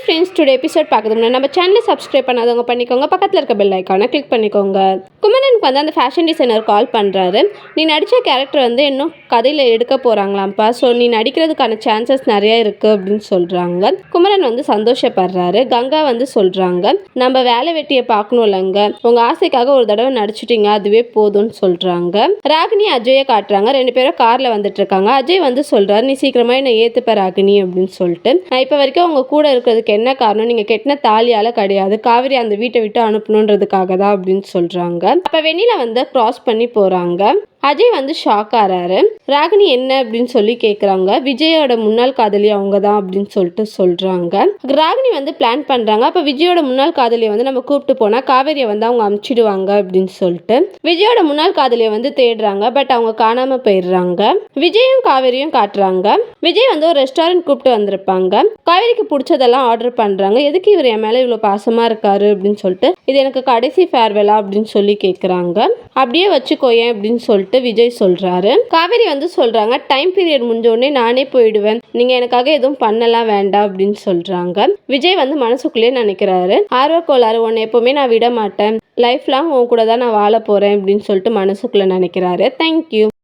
Friends, today episode பார்க்குறதுனா நம்ம சேனலை subscribe பண்ணாதவங்க பண்ணிக்கோங்க. பக்கத்தில் இருக்க பெல் ஐக்கானை கிளிக் பண்ணிக்கோங்க. குமரனுக்கு வந்து அந்த ஃபேஷன் டிசைனர் கால் பண்ணுறாரு. நீ நடித்த கேரக்டர் வந்து இன்னும் கதையில் எடுக்க போகிறாங்களாம்ப்பா. ஸோ நீ நடிக்கிறதுக்கான சான்சஸ் நிறையா இருக்குது அப்படின்னு சொல்கிறாங்க. குமரன் வந்து சந்தோஷப்படுறாரு. கங்கா வந்து சொல்கிறாங்க, நம்ம வேலை வெட்டியை பார்க்கணும் இல்லைங்க, உங்கள் ஆசைக்காக ஒரு தடவை நடிச்சிட்டிங்க, அதுவே போதும்னு சொல்கிறாங்க. ராகினி அஜயை காட்டுறாங்க. 2 பேரும் காரில் வந்துட்டு இருக்காங்க. அஜய் வந்து சொல்கிறாரு, நீ சீக்கிரமாக என்னை ஏற்றுப்ப ராகினி அப்படின்னு சொல்லிட்டு. நான் இப்போ வரைக்கும் அவங்க கூட இருக்கிறதுக்கு என்ன காரணம், நீங்க கெட்டின தாலியால கிடையாது, காவிரி அந்த வீட்டை விட்டு அனுப்பணுன்றதுக்காக தான் அப்படின்னு சொல்றாங்க. அப்ப வெண்ணிலா வந்து கிராஸ் பண்ணி போறாங்க. அஜய் வந்து ஷாக் ஆறாரு. ராகினி என்ன அப்படின்னு சொல்லி கேட்குறாங்க. விஜயோட முன்னாள் காதலி அவங்க தான் அப்படின்னு சொல்லிட்டு சொல்றாங்க. ராகினி வந்து பிளான் பண்றாங்க. அப்ப விஜயோட முன்னாள் காதலியை வந்து நம்ம கூப்பிட்டு போனா காவேரியை வந்து அவங்க அமுச்சிடுவாங்க அப்படின்னு சொல்லிட்டு விஜயோட முன்னாள் காதலியை வந்து தேடுறாங்க. பட் அவங்க காணாம போயிடுறாங்க. விஜயும் காவேரியும் காட்டுறாங்க. விஜய் வந்து ஒரு ரெஸ்டாரண்ட் கூப்பிட்டு வந்திருப்பாங்க. காவேரிக்கு பிடிச்சதெல்லாம் ஆர்டர் பண்றாங்க. எதுக்கு இவர் என் மேல இவ்வளவு பாசமா இருக்காரு அப்படின்னு சொல்லிட்டு, இது எனக்கு கடைசி ஃபேர்வெலா அப்படின்னு சொல்லி கேட்குறாங்க. அப்படியே வச்சுக்கோயேன் அப்படின்னு சொல்லிட்டு விஜய் சொல்றாரு. காவேரி வந்து சொல்றாங்க, டைம் பீரியட் முடிஞ்ச உடனே நானே போயிடுவேன், நீங்க எனக்காக எதுவும் பண்ணலாம் வேண்டாம் அப்படின்னு சொல்றாங்க. விஜய் வந்து மனசுக்குள்ளே நினைக்கிறாரு, ஆர்வக்கோளாறு, உன்னை எப்பவுமே நான் விட மாட்டேன், லைஃப் லாங் உன் கூட தான் நான் வாழ போறேன் அப்படின்னு சொல்லிட்டு மனசுக்குள்ள நினைக்கிறாரு. தேங்க்யூ.